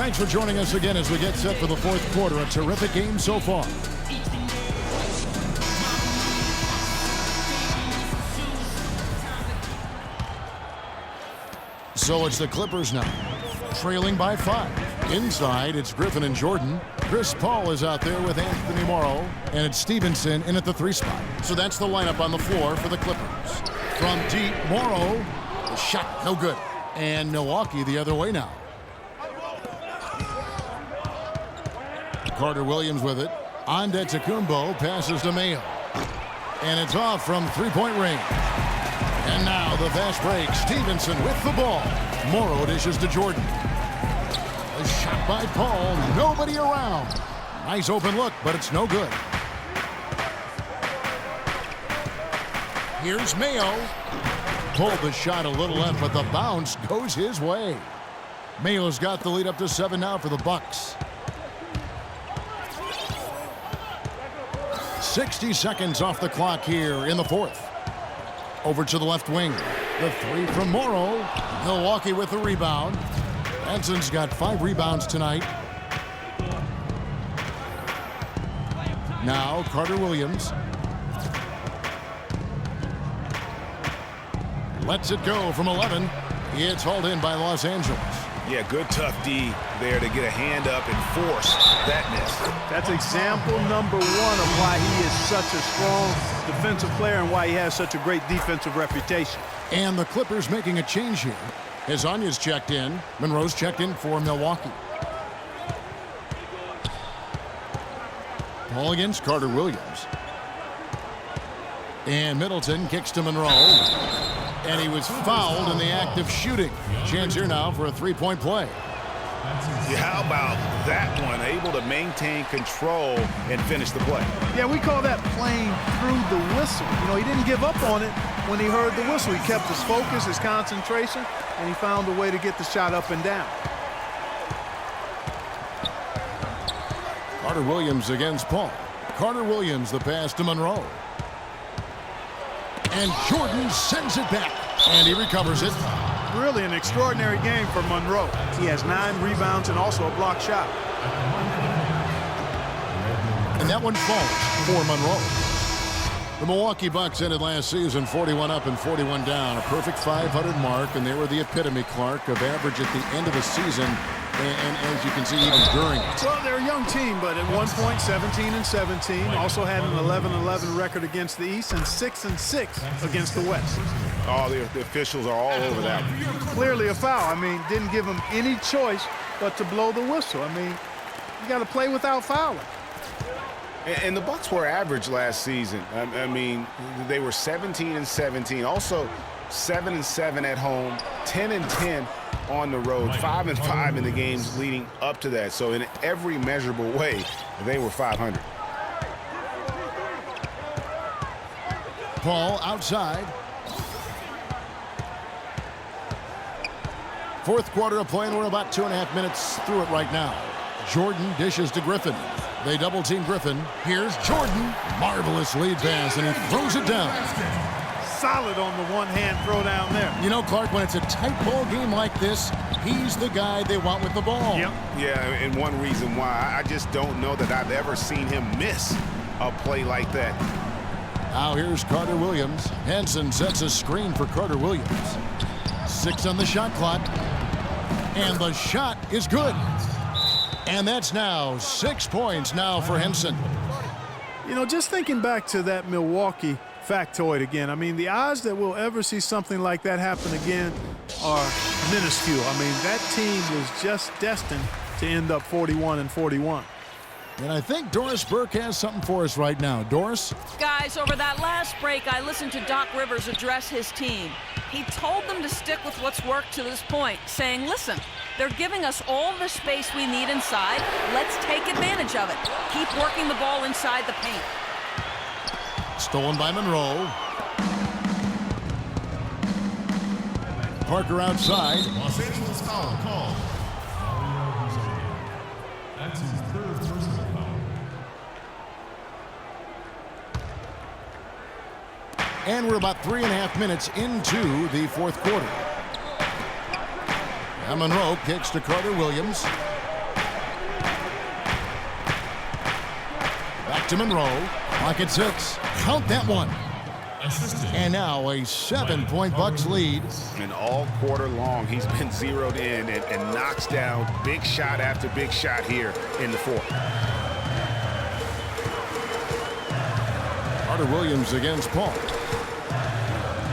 Thanks for joining us again as we get set for the fourth quarter. A terrific game so far. So it's the Clippers now, trailing by 5. Inside, it's Griffin and Jordan. Chris Paul is out there with Anthony Morrow, and it's Stevenson in at the 3 spot. So that's the lineup on the floor for the Clippers. From deep, Morrow, the shot no good. And Milwaukee the other way now. Carter Williams with it. Antetokounmpo passes to Mayo. And it's off from three-point range. And now the fast break. Stevenson with the ball. Morrow dishes to Jordan. A shot by Paul. Nobody around. Nice open look, but it's no good. Here's Mayo. Pulled the shot a little left, but the bounce goes his way. Mayo's got the lead up to 7 now for the Bucks. 60 seconds off the clock here in the fourth. Over to the left wing. The 3 from Morrow. Milwaukee with the rebound. Hanson's got 5 rebounds tonight. Now Carter Williams. Lets it go from 11. It's hauled in by Los Angeles. Yeah, good tough D there to get a hand up and force that miss. That's example number 1 of why he is such a strong defensive player and why he has such a great defensive reputation. And the Clippers making a change here. Hezonja's checked in. Monroe's checked in for Milwaukee. Paul against Carter Williams. And Middleton kicks to Monroe. And he was fouled in the act of shooting. Chance here now for a 3-point play. Yeah, how about that one? Able to maintain control and finish the play. Yeah, we call that playing through the whistle. You know, he didn't give up on it when he heard the whistle. He kept his focus, his concentration, and he found a way to get the shot up and down. Carter Williams against Paul. Carter Williams, the pass to Monroe. And Jordan sends it back. And he recovers it. Really an extraordinary game for Monroe. He has 9 rebounds and also a block shot. And that one falls for Monroe. The Milwaukee Bucks ended last season 41 up and 41 down. A perfect 500 mark, and they were the epitome, Clark, of average at the end of the season. And as you can see, even during it. Well, they're a young team, but at one point, 17-17. Also had an 11-11 record against the East and 6-6 against the West. Oh, the officials are all over that. Clearly a foul. I mean, didn't give him any choice but to blow the whistle. I mean, you got to play without fouling. And the Bucks were average last season. I mean, they were 17-17. Also 7-7 at home, 10-10 on the road, 5-5 in the games leading up to that. So in every measurable way, they were 500. Paul outside. Fourth quarter of play, and we're about 2.5 minutes through it right now. Jordan dishes to Griffin. They double team Griffin. Here's Jordan. Marvelous lead pass, and he throws it down. Solid on the one-hand throw down there. You know, Clark, when it's a tight ball game like this, he's the guy they want with the ball. Yep. Yeah, and one reason why, I just don't know that I've ever seen him miss a play like that. Now here's Carter Williams. Hanson sets a screen for Carter Williams. 6 on the shot clock. And the shot is good. And that's now 6 points now for Henson. You know, just thinking back to that Milwaukee factoid again, I mean, the odds that we'll ever see something like that happen again are minuscule. I mean, that team was just destined to end up 41-41. And I think Doris Burke has something for us right now. Doris? Guys, over that last break, I listened to Doc Rivers address his team. He told them to stick with what's worked to this point, saying, listen, they're giving us all the space we need inside. Let's take advantage of it. Keep working the ball inside the paint. Stolen by Monroe. Parker outside. Los Angeles call. That's his third personal foul. And we're about 3.5 minutes into the fourth quarter. And Monroe kicks to Carter Williams. to Monroe. Clock at 6. Count that one. Assistant. And now a 7-point Bucks lead. And all quarter long, he's been zeroed in and knocks down big shot after big shot here in the fourth. Carter Williams against Paul.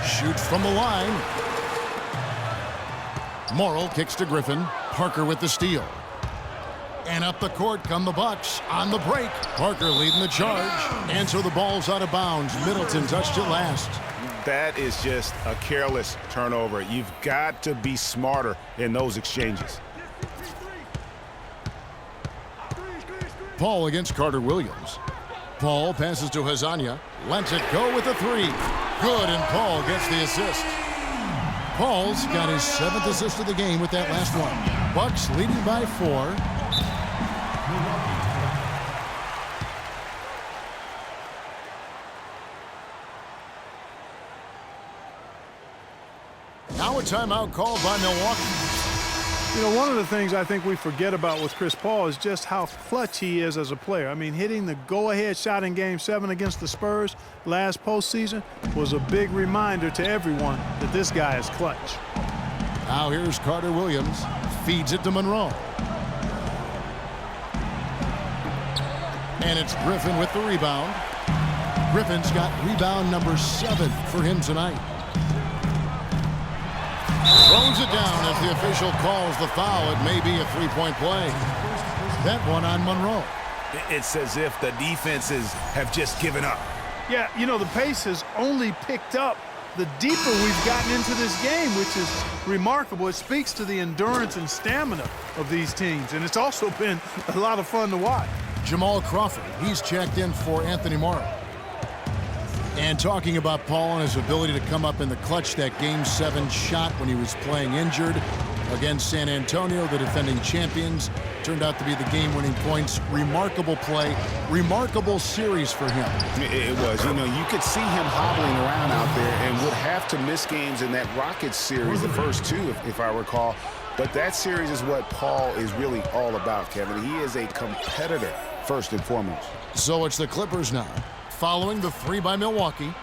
Shoots from the line. Morrill kicks to Griffin. Parker with the steal. And up the court come the Bucks on the break. Parker leading the charge. And so the ball's out of bounds. Middleton touched it last. That is just a careless turnover. You've got to be smarter in those exchanges. Paul against Carter Williams. Paul passes to Hezonja. Lets it go with the 3. Good, and Paul gets the assist. Paul's got his 7th assist of the game with that last one. Bucks leading by 4. Now a timeout called by Milwaukee. You know, one of the things I think we forget about with Chris Paul is just how clutch he is as a player. I mean, hitting the go-ahead shot in Game 7 against the Spurs last postseason was a big reminder to everyone that this guy is clutch. Now here's Carter Williams. Feeds it to Monroe. And it's Griffin with the rebound. Griffin's got rebound number 7 for him tonight. Throws it down as the official calls the foul. It may be a 3-point play. That one on Monroe. It's as if the defenses have just given up. Yeah, you know, the pace has only picked up the deeper we've gotten into this game, which is remarkable. It speaks to the endurance and stamina of these teams, and it's also been a lot of fun to watch. Jamal Crawford, he's checked in for Anthony Morrow. And talking about Paul and his ability to come up in the clutch, that Game 7 shot when he was playing injured against San Antonio, the defending champions, turned out to be the game-winning points. Remarkable play, remarkable series for him. It was. You know, you could see him hobbling around out there and would have to miss games in that Rockets series, the first 2, if I recall. But that series is what Paul is really all about, Kevin. He is a competitor, first and foremost. So it's the Clippers now, following the 3 by Milwaukee.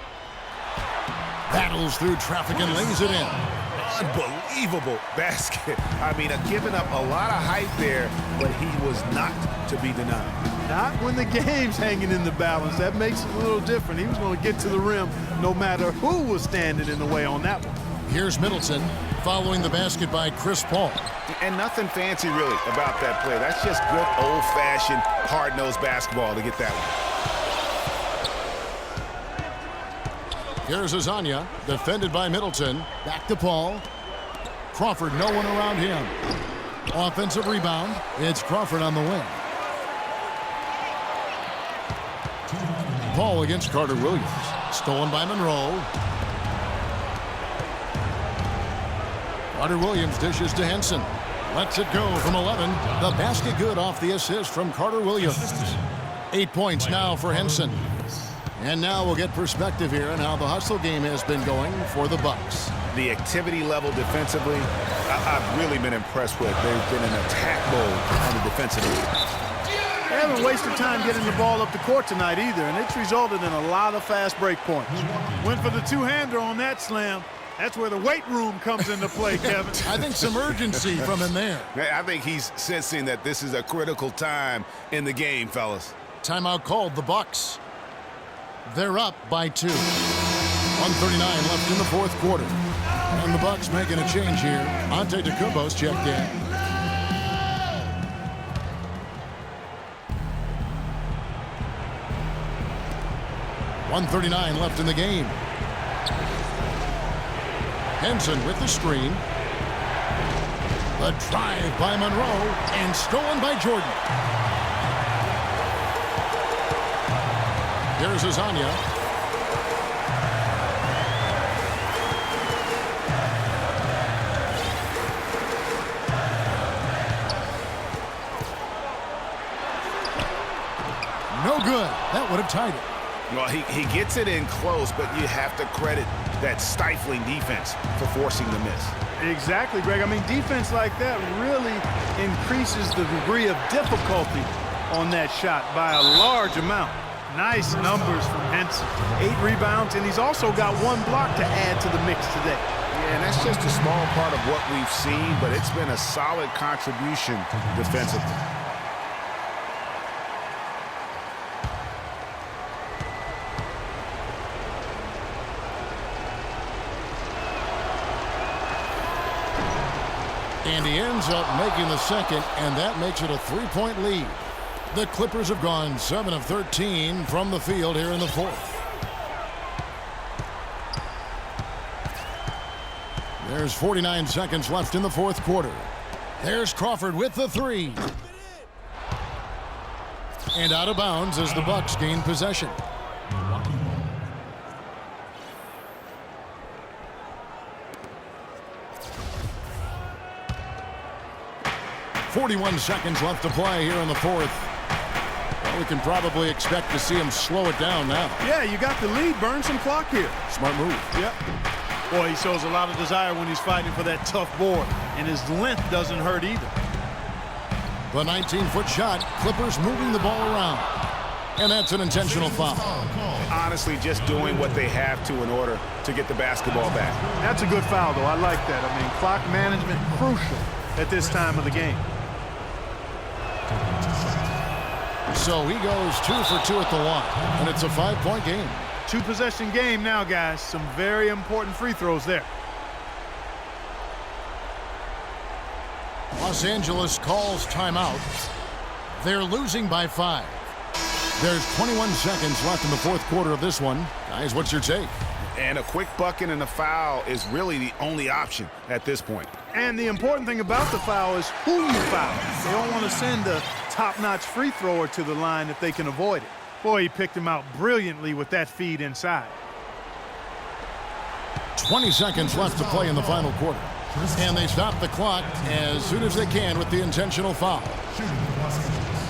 Battles through traffic and lays it in. Unbelievable basket. I mean, giving up a lot of height there, but he was not to be denied. Not when the game's hanging in the balance. That makes it a little different. He was going to get to the rim no matter who was standing in the way on that one. Here's Middleton following the basket by Chris Paul. And nothing fancy really about that play. That's just good old-fashioned hard-nosed basketball to get that one. Here's Hezonja, defended by Middleton. Back to Paul. Crawford, no one around him. Offensive rebound. It's Crawford on the wing. Paul against Carter Williams. Stolen by Monroe. Carter Williams dishes to Henson. Lets it go from 11. The basket good off the assist from Carter Williams. 8 points now for Henson. And now we'll get perspective here on how the hustle game has been going for the Bucks. The activity level defensively, I've really been impressed with. They've been in attack mode on the defensive end. They haven't wasted time getting the ball up the court tonight either, and it's resulted in a lot of fast break points. Went for the two-hander on that slam. That's where the weight room comes into play, Kevin. I think some urgency from him there. I think he's sensing that this is a critical time in the game, fellas. Timeout called the Bucks. They're up by 2. 1:39 left in the fourth quarter. And the Bucks making a change here. Antetokounmpo's checked in. .139 left in the game. Henson with the screen. The drive by Monroe and stolen by Jordan. Here's Hezonja. No good. That would have tied it. Well, he gets it in close, but you have to credit that stifling defense for forcing the miss. Exactly, Greg. I mean, defense like that really increases the degree of difficulty on that shot by a large amount. Nice numbers from Henson. 8 rebounds, and he's also got 1 block to add to the mix today. Yeah, and that's just a small part of what we've seen, but it's been a solid contribution defensively. And he ends up making the second, and that makes it a 3-point lead. The Clippers have gone 7 of 13 from the field here in the fourth. There's 49 seconds left in the fourth quarter. There's Crawford with the 3. And out of bounds as the Bucks gain possession. Milwaukee ball. 41 seconds left to play here in the fourth. Well, we can probably expect to see him slow it down now. Yeah, you got the lead. Burn some clock here. Smart move. Yep. Boy, he shows a lot of desire when he's fighting for that tough board, and his length doesn't hurt either. The 19-foot shot. Clippers moving the ball around. And that's an intentional foul. Honestly, just doing what they have to in order to get the basketball back. That's a good foul, though. I like that. I mean, clock management crucial at this time of the game. So he goes 2 for 2 at the line, and it's a 5-point game. 2-possession game now, guys. Some very important free throws there. Los Angeles calls timeout. They're losing by 5. There's 21 seconds left in the fourth quarter of this one. Guys, what's your take? And a quick bucket and a foul is really the only option at this point. And the important thing about the foul is who you foul. They don't want to send a top-notch free thrower to the line if they can avoid it. Boy, he picked him out brilliantly with that feed inside. 20 seconds left to play in the final quarter. And they stop the clock as soon as they can with the intentional foul. Shooting for Los Angeles.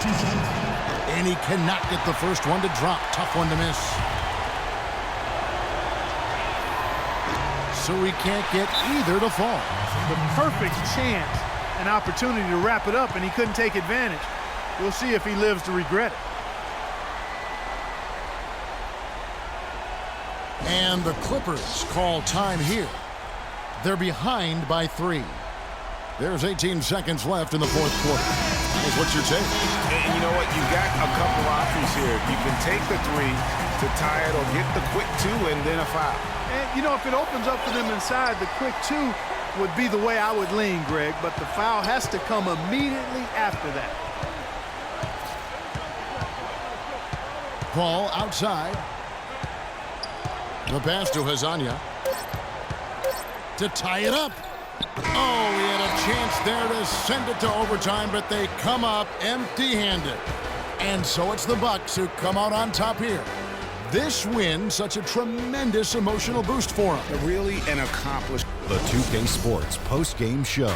Giannis Antetokounmpo. And he cannot get the first one to drop. Tough one to miss. So he can't get either to fall. The perfect chance, an opportunity to wrap it up, and he couldn't take advantage. We'll see if he lives to regret it. And the Clippers call time here. They're behind by 3. There's 18 seconds left in the fourth quarter. Guys, what's your take? And you know what? You've got a couple options here. You can take the 3 to tie it or get the quick 2 and then a foul. And, you know, if it opens up for them inside, the quick 2 would be the way I would lean, Greg, but the foul has to come immediately after that. Paul outside. The pass to Hazanya. To tie it up. Oh, he had a chance there to send it to overtime, but they come up empty-handed. And so it's the Bucks who come out on top here. This win, such a tremendous emotional boost for them. Really an accomplished. The 2K Sports post-game show.